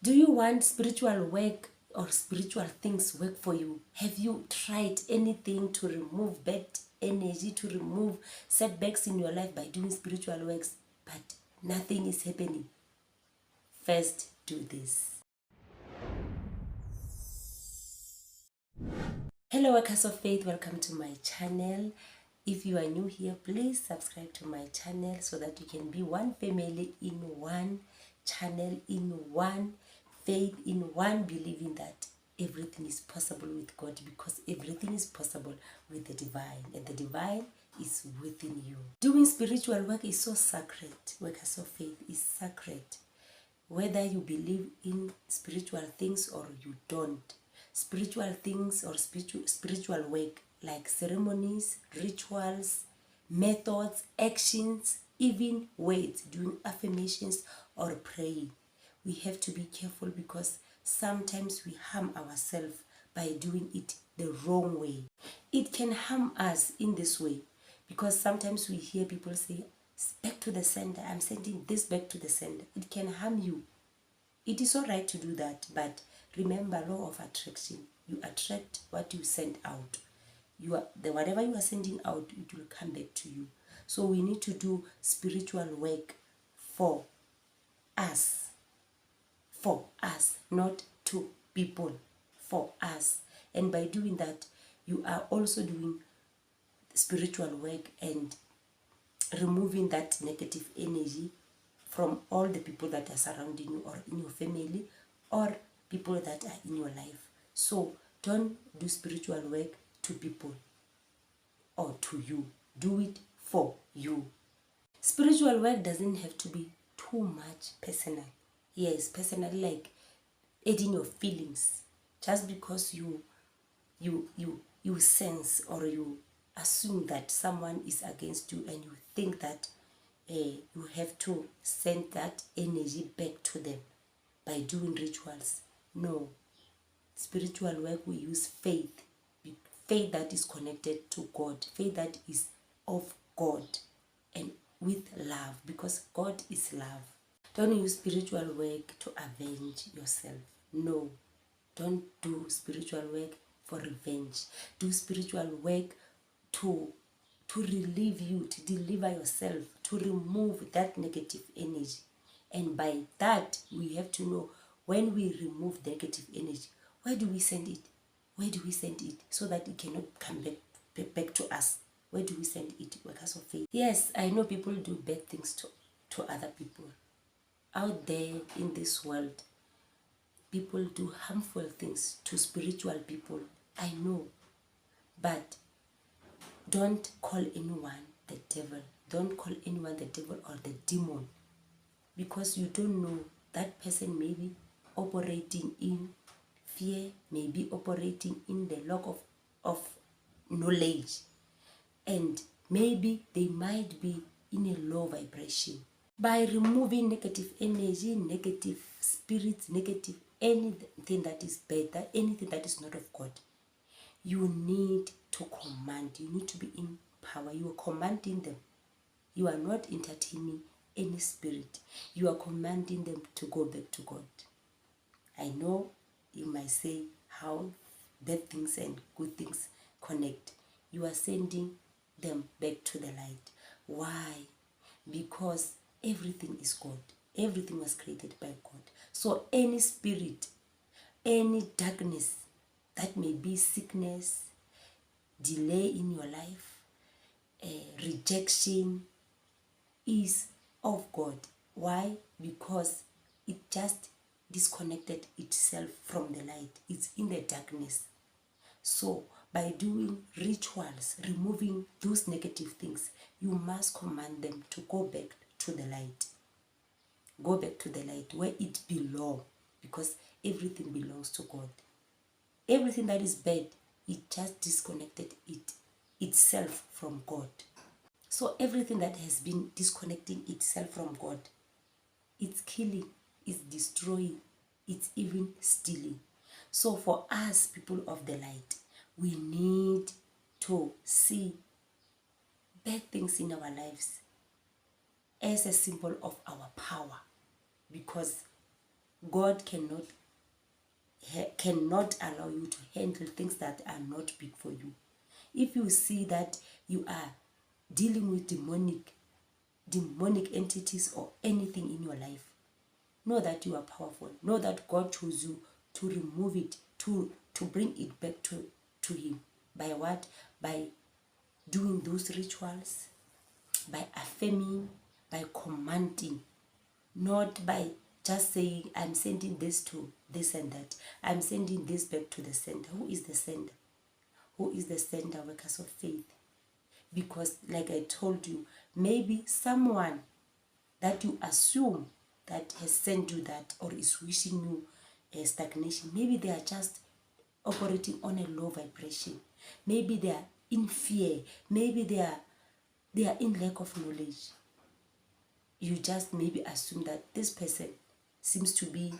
Do you want spiritual work or spiritual things work for you? Have you tried anything to remove bad energy, to remove setbacks in your life by doing spiritual works, but nothing is happening? First, do this. Hello workers of faith, welcome to my channel. If you are new here, please subscribe to my channel so that you can be one family in one channel, in one faith, in one believing that everything is possible with God, because everything is possible with the divine, and the divine is within you. Doing spiritual work is so sacred. Workers of faith is sacred. Whether you believe in spiritual things or you don't, spiritual things or spiritual work like ceremonies, rituals, methods, actions, even words, doing affirmations or praying, we have to be careful, because sometimes we harm ourselves by doing it the wrong way. It can harm us in this way, because sometimes we hear people say, back to the sender, I'm sending this back to the sender. It can harm you. It is all right to do that, but remember, law of attraction. You attract what you send out. Whatever you are sending out, it will come back to you. So we need to do spiritual work for us, not to people, for us. And by doing that, you are also doing spiritual work and removing that negative energy from all the people that are surrounding you, or in your family, or people that are in your life. So don't do spiritual work to people or to you. Do it for you. Spiritual work doesn't have to be too much personal. Yes, personally, like adding your feelings just because you sense or you assume that someone is against you, and you think that you have to send that energy back to them by doing rituals. No. Spiritual work, we use faith. Faith that is connected to God. Faith that is of God and with love, because God is love. Don't use spiritual work to avenge yourself. No. Don't do spiritual work for revenge. Do spiritual work to relieve you, to deliver yourself, to remove that negative energy. And by that, we have to know, when we remove negative energy, where do we send it? Where do we send it so that it cannot come back to us? Where do we send it? Workers of faith. Yes, I know people do bad things to other people. Out there in this world, people do harmful things to spiritual people. I know. But don't call anyone the devil. Don't call anyone the devil or the demon, because you don't know, that person may be operating in fear, may be operating in the lack of knowledge, and maybe they might be in a low vibration. By removing negative energy, negative spirits, negative anything that is bad, anything that is not of God, you need to command. You need to be in power. You are commanding them. You are not entertaining any spirit. You are commanding them to go back to God. I know you might say how bad things and good things connect. You are sending them back to the light. Why? Because everything is God. Everything was created by God. So any spirit, any darkness, that may be sickness, delay in your life, rejection, is of God. Why? Because it just disconnected itself from the light. It's in the darkness. So by doing rituals, removing those negative things, you must command them to go back to the light. Go back to the light where it belongs, because everything belongs to God. Everything that is bad, it just disconnected itself from God. So everything that has been disconnecting itself from God, it's killing, it's destroying, it's even stealing. So for us, people of the light, we need to see bad things in our lives as a symbol of our power, because God cannot allow you to handle things that are not big for you. If you see that you are dealing with demonic entities or anything in your life, know that you are powerful. Know that God chose you to remove it, to bring it back to him. By what? By doing those rituals, by affirming, by commanding, not by just saying, I'm sending this to this and that. I'm sending this back to the sender. Who is the sender? Who is the sender? Workers of faith. Because like I told you, maybe someone that you assume that has sent you that or is wishing you a stagnation, maybe they are just operating on a low vibration. Maybe they are in fear. Maybe they are in lack of knowledge. You just maybe assume that this person seems to be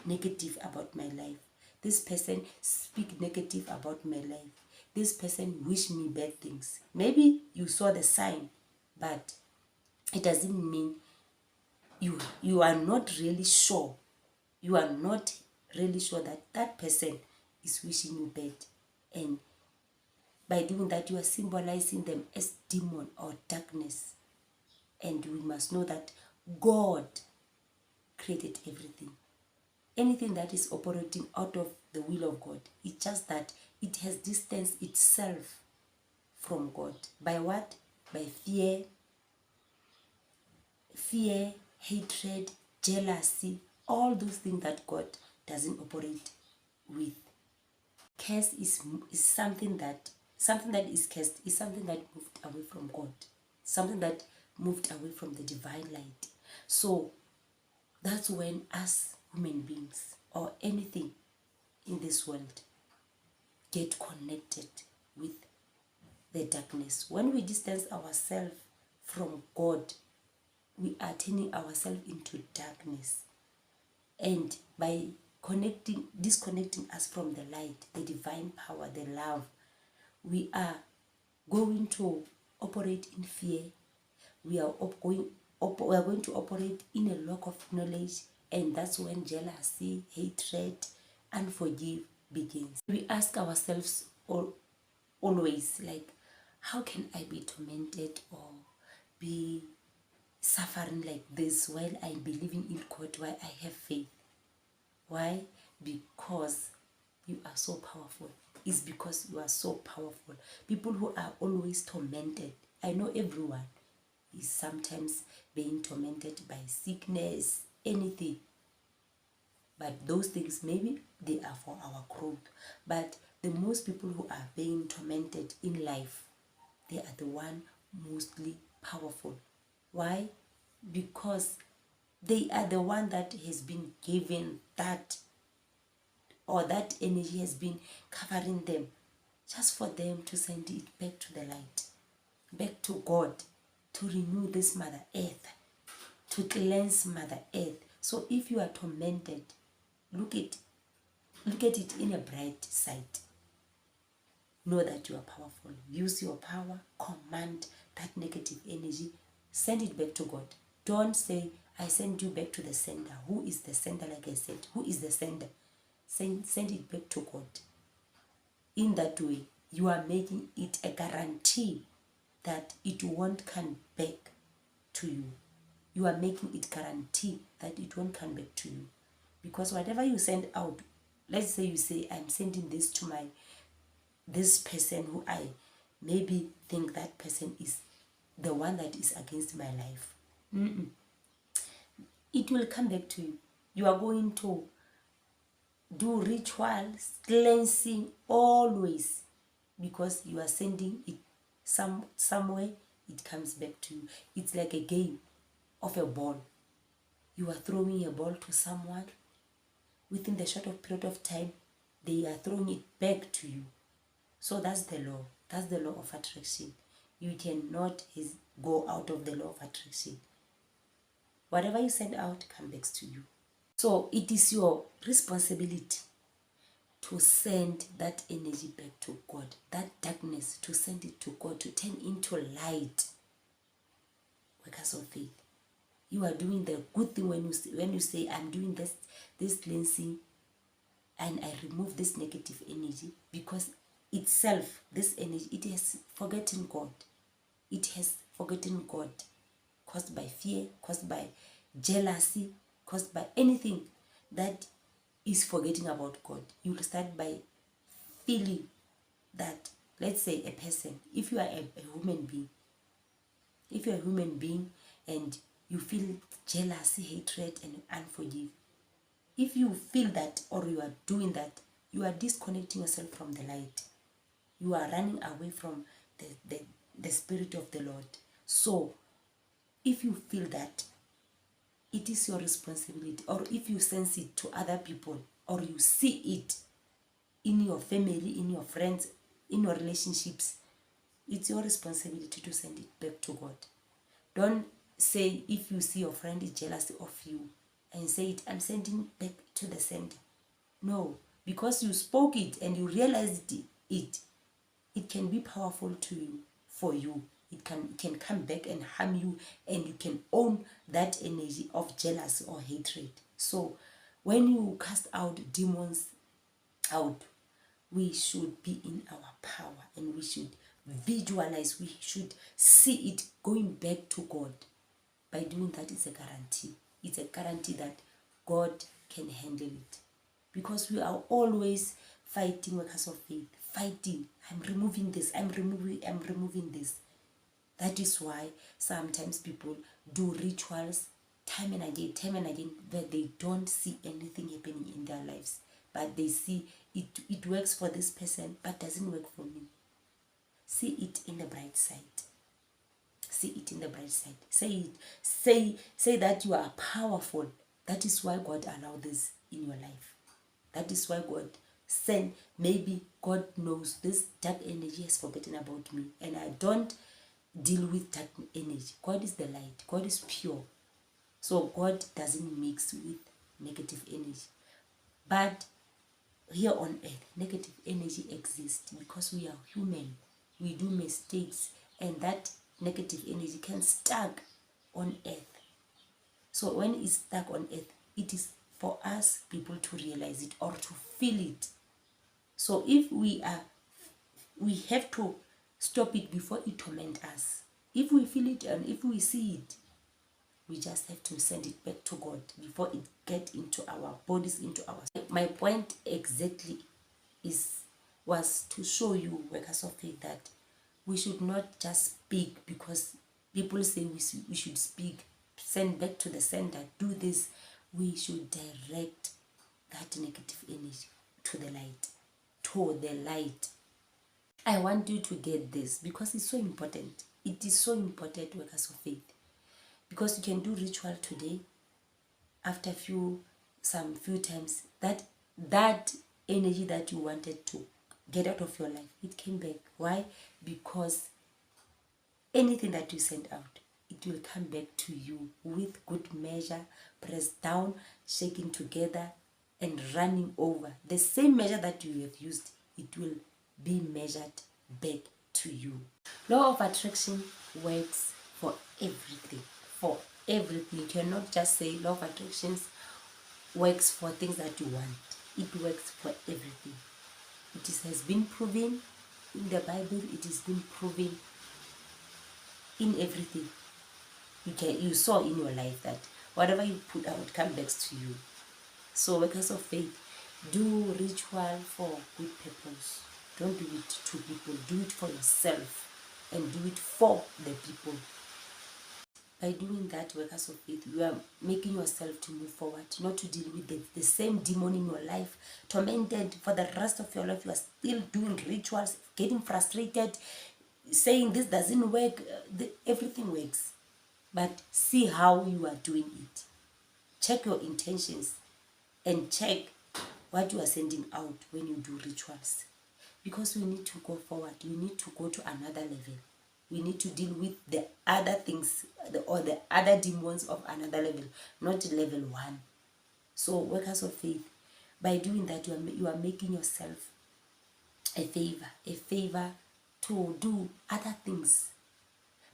negative about my life. This person speak negative about my life. This person wish me bad things. Maybe you saw the sign, but it doesn't mean you are not really sure. You are not really sure that that person is wishing you bad. And by doing that, you are symbolizing them as demon or darkness. And we must know that God created everything. Anything that is operating out of the will of God, it's just that it has distanced itself from God. By what? By fear, hatred, jealousy, all those things that God doesn't operate with. Curse is something that is cursed is something that moved away from God, something that moved away from the divine light. So that's when us human beings or anything in this world get connected with the darkness. When we distance ourselves from God, we are turning ourselves into darkness. And by disconnecting us from the light, the divine power, the love, we are going to operate in fear. We are going to operate in a lack of knowledge, and that's when jealousy, hatred, unforgive begins. We ask ourselves always, like, how can I be tormented or be suffering like this while I'm believing in God, while I have faith? Why? Because you are so powerful. It's because you are so powerful. People who are always tormented, I know everyone is sometimes being tormented by sickness, anything. But those things, maybe they are for our growth. But the most people who are being tormented in life, they are the one mostly powerful. Why? Because they are the one that has been given that, or that energy has been covering them, just for them to send it back to the light, back to God, to renew this Mother Earth, to cleanse Mother Earth. So if you are tormented, look at it in a bright side. Know that you are powerful. Use your power, command that negative energy, send it back to God. Don't say, I send you back to the sender. Who is the sender? Like I said, who is the sender? Send it back to God. In that way, you are making it a guarantee that it won't come back to you. You are making it guarantee that it won't come back to you. Because whatever you send out, let's say you say, I'm sending this to this person who I maybe think that person is the one that is against my life. It will come back to you. You are going to do rituals, cleansing always, because you are sending it somewhere, it comes back to you. It's like a game of a ball. You are throwing a ball to someone. Within the short of period of time, they are throwing it back to you. So that's the law. That's the law of attraction. You cannot go out of the law of attraction. Whatever you send out comes back to you. So it is your responsibility to send that energy back to God, that darkness, to send it to God, to turn into light. Workers of faith, You are doing the good thing when you say, I'm doing this cleansing, and I remove this negative energy, because itself, this energy, it has forgotten God. It has forgotten God, caused by fear, caused by jealousy, caused by anything that is forgetting about God. You will start by feeling that, let's say a person, if you are a human being, if you're a human being and you feel jealousy, hatred, and unforgive, if you feel that or you are doing that, you are disconnecting yourself from the light. You are running away from the Spirit of the Lord. So, if you feel that, it is your responsibility, or if you sense it to other people, or you see it in your family, in your friends, in your relationships, it's your responsibility to send it back to God. Don't say, if you see your friend is jealous of you, and say it, I'm sending back to the sender. No, because you spoke it and you realized it can be powerful to you, for you. It can come back and harm you, and you can own that energy of jealousy or hatred. So when you cast out demons out, we should be in our power, and we should visualize, we should see it going back to God. By doing that, it's a guarantee. It's a guarantee that God can handle it. Because we are always fighting, workers of faith, fighting. I'm removing this, I'm removing this. That is why sometimes people do rituals time and again, but they don't see anything happening in their lives. But they see it works for this person, but doesn't work for me. See it in the bright side. See it in the bright side. Say it. Say that you are powerful. That is why God allowed this in your life. That is why God sent. Maybe God knows this dark energy has forgotten about me, and I don't deal with dark energy. God is the light. God is pure. So God doesn't mix with negative energy. But here on earth, negative energy exists because we are human. We do mistakes, and that negative energy can stuck on earth. So when it's stuck on earth, it is for us people to realize it or to feel it. So if we have to stop it before it torment us. If we feel it and if we see it, we just have to send it back to God before it get into our bodies, into our. My point exactly was to show you, workers of faith, that we should not just speak because people say we should speak, send back to the sender, do this. We should direct that negative energy to the light. To the light. I want you to get this because it's so important. It is so important, workers of faith. Because you can do ritual today, after some few times, that energy that you wanted to get out of your life, it came back. Why? Because anything that you send out, it will come back to you with good measure, pressed down, shaking together, and running over. The same measure that you have used, it will be measured back to you. Law of attraction works for everything. For everything. You cannot just say law of attractions works for things that you want. It works for everything. It has been proven in the Bible. It has been proven in everything. You saw in your life that whatever you put out comes back to you. So workers of faith, do ritual for good purpose. Don't do it to people. Do it for yourself, and do it for the people. By doing that, workers of faith, you are making yourself to move forward, not to deal with the same demon in your life, tormented for the rest of your life. You are still doing rituals, getting frustrated, saying this doesn't work. Everything works. But see how you are doing it. Check your intentions and check what you are sending out when you do rituals. Because we need to go forward. We need to go to another level. We need to deal with the other things or the other demons of another level, not level 1. So workers of faith, by doing that, you are making yourself a favor to do other things,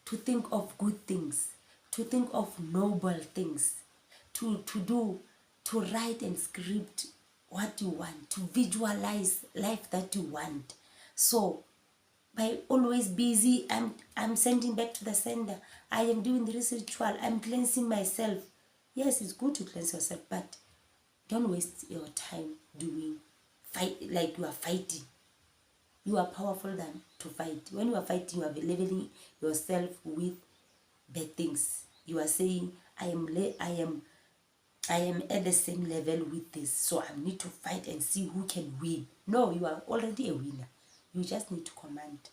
to think of good things, to think of noble things, to write and script what you want, to visualize life that you want. So by always busy, I'm sending back to the sender, I am doing this ritual, I'm cleansing myself. Yes, it's good to cleanse yourself, but don't waste your time doing fight like you are fighting. You are powerful than to fight. When you are fighting, you are leveling yourself with bad things. You are saying, I am at the same level with this, so I need to fight and see who can win. No, you are already a winner. You just need to command.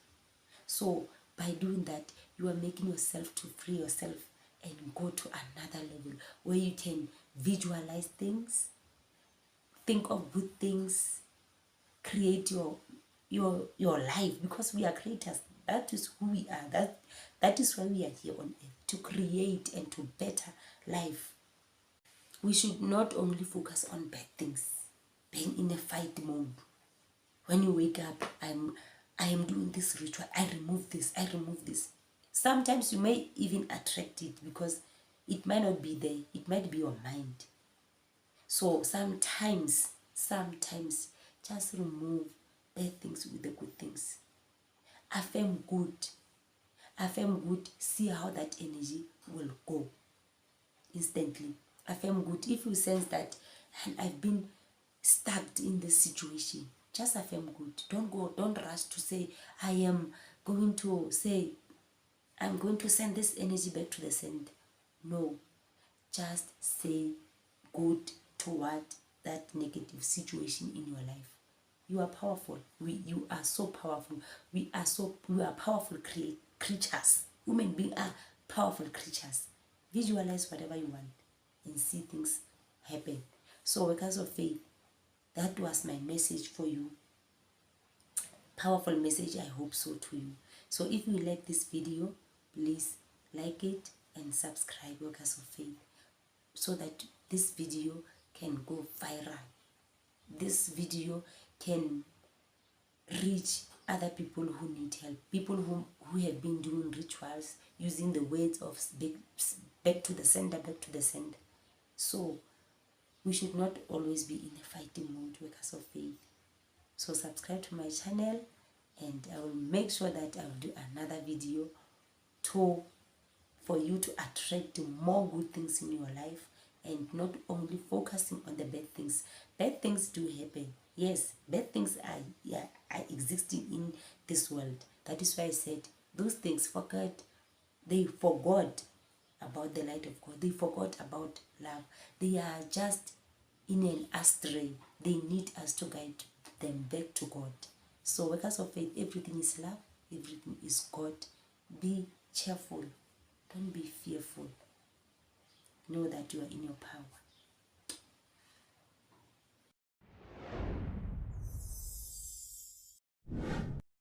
So by doing that, you are making yourself to free yourself and go to another level where you can visualize things, think of good things, create your life, because we are creators. That is who we are. That is why we are here on earth, to create and to better life. We should not only focus on bad things, being in a fight mode. When you wake up, I am doing this ritual, I remove this, I remove this. Sometimes you may even attract it because it might not be there, it might be your mind. So sometimes just remove bad things with the good things. Affirm good. Affirm good. See how that energy will go instantly. Affirm good. If you sense that, and I've been stuck in this situation, just affirm good. Don't rush to say, I'm going to send this energy back to the sender. No, just say good toward that negative situation in your life. You are powerful. You are so powerful. We are powerful creatures. Human beings are powerful creatures. Visualize whatever you want and see things happen. So workers of faith, that was my message for you. Powerful message, I hope so to you. So if you like this video, please like it and subscribe, workers of faith, so that this video can go viral. This video can reach other people who need help, people who have been doing rituals using the words of back to the sender, back to the sender. So we should not always be in a fighting mode, workers of faith. So subscribe to my channel, and I will make sure that I will do another video for you to attract more good things in your life, and not only focusing on the bad things. Bad things do happen. Yes, bad things are existing in this world. That is why I said those things they forgot about the light of God. They forgot about love. They are just in an astray. They need us to guide them back to God. So workers of faith, everything is love, everything is God. Be cheerful. Don't be fearful. Know that you are in your power.